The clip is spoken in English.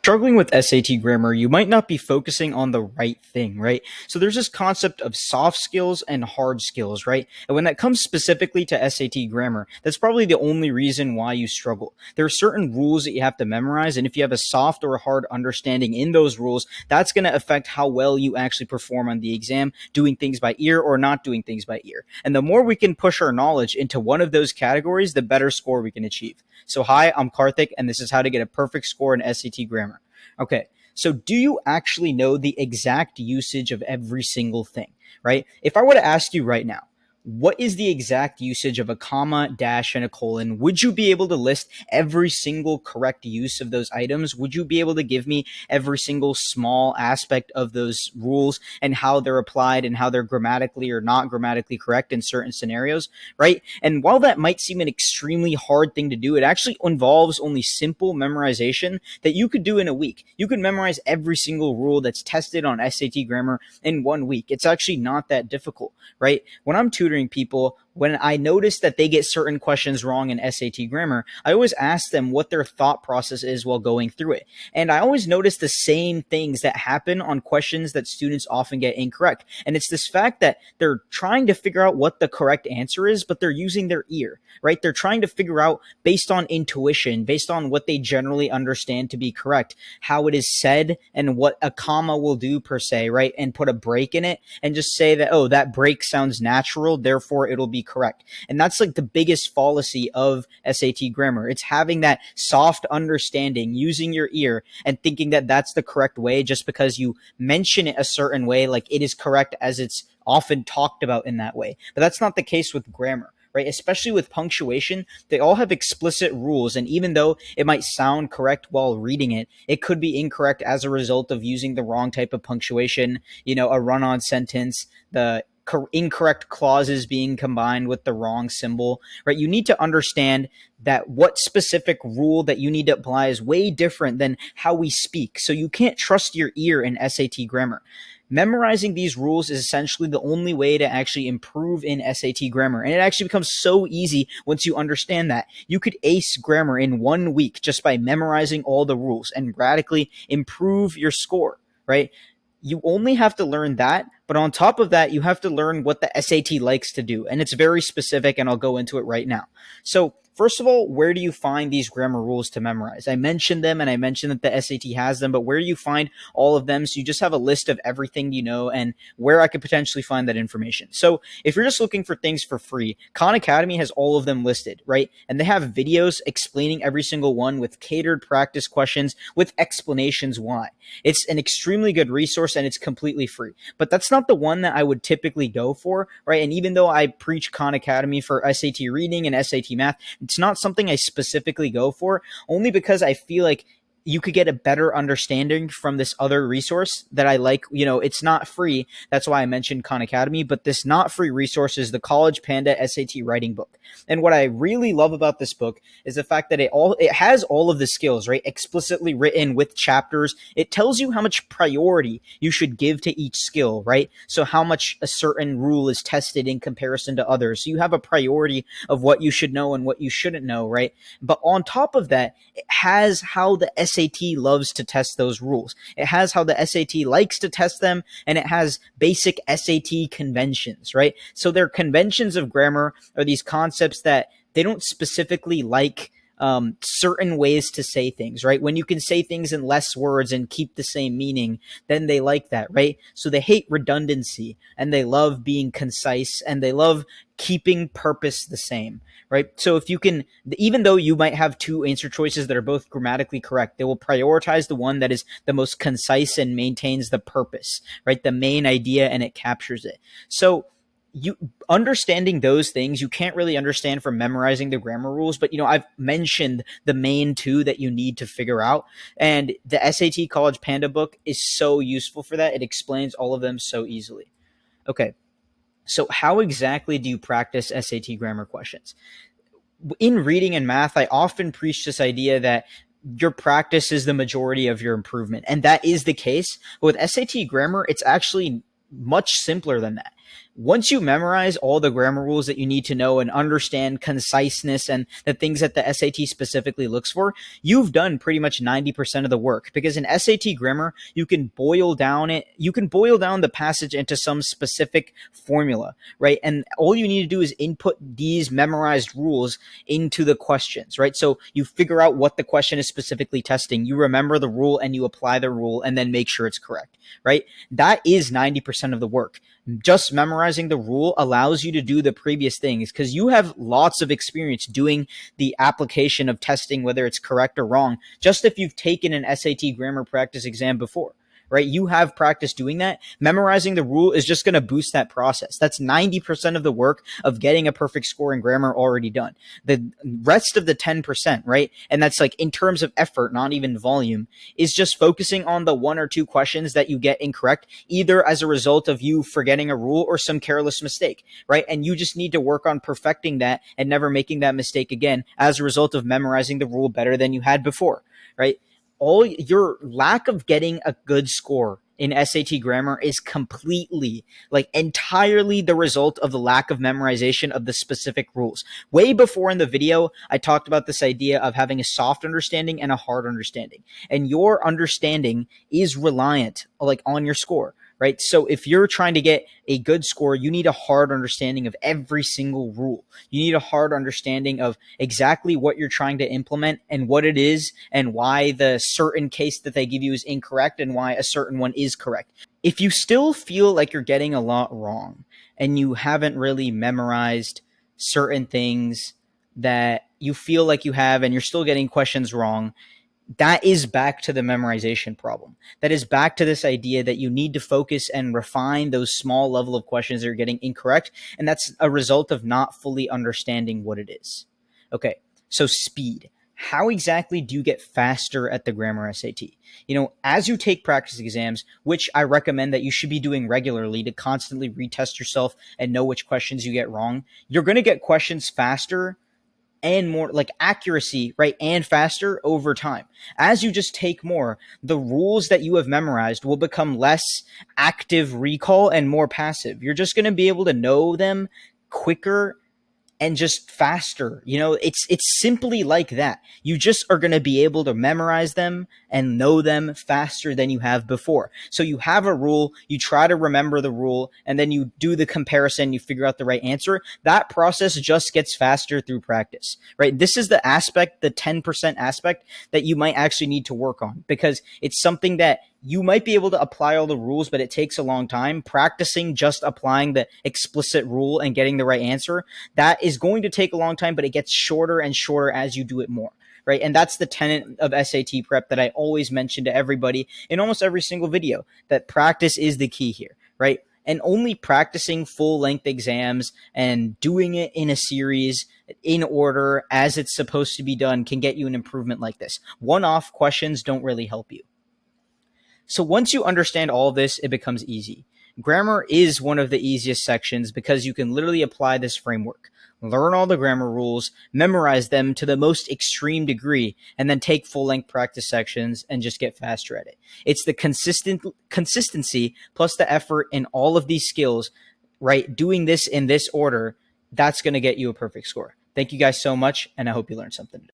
Struggling with SAT grammar, you might not be focusing on the right thing, right? So there's this concept of soft skills and hard skills, right? And when that comes specifically to SAT grammar, that's probably the only reason why you struggle. There are certain rules that you have to memorize, and if you have a soft or a hard understanding in those rules, that's going to affect how well you actually perform on the exam, doing things by ear or not doing things by ear. And the more we can push our knowledge into one of those categories, the better score we can achieve. So hi, I'm Karthik, and this is how to get a perfect score in SAT grammar. Okay, so do you actually know the exact usage of every single thing, right? If I were to ask you right now, what is the exact usage of a comma, dash, and a colon? Would you be able to list every single correct use of those items? Would you be able to give me every single small aspect of those rules and how they're applied and how they're grammatically or not grammatically correct in certain scenarios, right? And while that might seem an extremely hard thing to do, it actually involves only simple memorization that you could do in a week. You could memorize every single rule that's tested on SAT grammar in 1 week. It's actually not that difficult, right? When I'm tutoring people, when I notice that they get certain questions wrong in SAT grammar, I always ask them what their thought process is while going through it. And I always notice the same things that happen on questions that students often get incorrect. And it's this fact that they're trying to figure out what the correct answer is, but they're using their ear, right? They're trying to figure out based on intuition, based on what they generally understand to be correct, how it is said and what a comma will do per se, right? And put a break in it and just say that, oh, that break sounds natural, therefore it'll be correct. And that's like the biggest fallacy of SAT grammar. It's having that soft understanding, using your ear and thinking that that's the correct way just because you mention it a certain way, like it is correct as it's often talked about in that way. But that's not the case with grammar, right? Especially with punctuation, they all have explicit rules. And even though it might sound correct while reading it, it could be incorrect as a result of using the wrong type of punctuation, a run-on sentence, the incorrect clauses being combined with the wrong symbol, right? You need to understand that what specific rule that you need to apply is way different than how we speak. So you can't trust your ear in SAT grammar. Memorizing these rules is essentially the only way to actually improve in SAT grammar. And it actually becomes so easy once you understand that. You could ace grammar in 1 week just by memorizing all the rules and radically improve your score, right? You only have to learn that, but on top of that, you have to learn what the SAT likes to do. And it's very specific, and I'll go into it right now. So first of all, where do you find these grammar rules to memorize? I mentioned them, and I mentioned that the SAT has them, but where do you find all of them? So you just have a list of everything you know and where I could potentially find that information. So if you're just looking for things for free, Khan Academy has all of them listed, right? And they have videos explaining every single one with catered practice questions with explanations why. It's an extremely good resource, and it's completely free. But that's not the one that I would typically go for, right? And even though I preach Khan Academy for SAT reading and SAT math, it's not something I specifically go for, only because I feel like you could get a better understanding from this other resource that I like. It's not free. That's why I mentioned Khan Academy, but this not free resource is the College Panda SAT writing book. And what I really love about this book is the fact that it has all of the skills, right? Explicitly written with chapters. It tells you how much priority you should give to each skill, right? So how much a certain rule is tested in comparison to others. So you have a priority of what you should know and what you shouldn't know, right? But on top of that, it has how the SAT loves to test those rules. It has how the SAT likes to test them, and it has basic SAT conventions, right? So their conventions of grammar are these concepts that they don't specifically like certain ways to say things, right? When you can say things in less words and keep the same meaning, then they like that, right? So they hate redundancy, and they love being concise, and they love keeping purpose the same, right? So if you can, even though you might have two answer choices that are both grammatically correct, they will prioritize the one that is the most concise and maintains the purpose, right? The main idea, and it captures it. So you understanding those things, you can't really understand from memorizing the grammar rules, but I've mentioned the main two that you need to figure out, and the SAT College Panda book is so useful for that. It explains all of them so easily. Okay, so how exactly do you practice SAT grammar questions? In reading and math, I often preach this idea that your practice is the majority of your improvement, and that is the case. But with SAT grammar, it's actually much simpler than that. Once you memorize all the grammar rules that you need to know and understand conciseness and the things that the SAT specifically looks for, you've done pretty much 90% of the work. Because in SAT grammar, you can boil down the passage into some specific formula, right? And all you need to do is input these memorized rules into the questions, right? So you figure out what the question is specifically testing, you remember the rule and you apply the rule and then make sure it's correct, right? That is 90% of the work. Just memorizing the rule allows you to do the previous things because you have lots of experience doing the application of testing, whether it's correct or wrong, just if you've taken an SAT grammar practice exam before, right? You have practice doing that. Memorizing the rule is just going to boost that process. That's 90% of the work of getting a perfect score in grammar already done. The rest of the 10%, right? And that's like in terms of effort, not even volume, is just focusing on the one or two questions that you get incorrect, either as a result of you forgetting a rule or some careless mistake, right? And you just need to work on perfecting that and never making that mistake again as a result of memorizing the rule better than you had before, right? All your lack of getting a good score in SAT grammar is completely, like entirely the result of the lack of memorization of the specific rules. Way before in the video, I talked about this idea of having a soft understanding and a hard understanding. And your understanding is reliant like on your score, right? So if you're trying to get a good score, you need a hard understanding of every single rule. You need a hard understanding of exactly what you're trying to implement and what it is and why the certain case that they give you is incorrect and why a certain one is correct. If you still feel like you're getting a lot wrong and you haven't really memorized certain things that you feel like you have and you're still getting questions wrong, that is back to the memorization problem. That is back to this idea that you need to focus and refine those small level of questions that are getting incorrect. And that's a result of not fully understanding what it is. Okay, so speed. How exactly do you get faster at the grammar SAT? As you take practice exams, which I recommend that you should be doing regularly to constantly retest yourself and know which questions you get wrong, you're going to get questions faster and more like accuracy, right? And faster over time. As you just take more, the rules that you have memorized will become less active recall and more passive. You're just going to be able to know them quicker and just faster. It's simply like that. You just are going to be able to memorize them and know them faster than you have before. So you have a rule, you try to remember the rule, and then you do the comparison, you figure out the right answer. That process just gets faster through practice, right? This is the aspect, the 10% aspect that you might actually need to work on because it's something that you might be able to apply all the rules, but it takes a long time. Practicing just applying the explicit rule and getting the right answer, that is going to take a long time, but it gets shorter and shorter as you do it more, right? And that's the tenet of SAT prep that I always mention to everybody in almost every single video, that practice is the key here, right? And only practicing full length exams and doing it in a series in order as it's supposed to be done can get you an improvement like this. One-off questions don't really help you. So once you understand all of this, it becomes easy. Grammar is one of the easiest sections because you can literally apply this framework, learn all the grammar rules, memorize them to the most extreme degree, and then take full-length practice sections and just get faster at it. It's the consistency plus the effort in all of these skills, right? Doing this in this order, that's going to get you a perfect score. Thank you guys so much, and I hope you learned something today.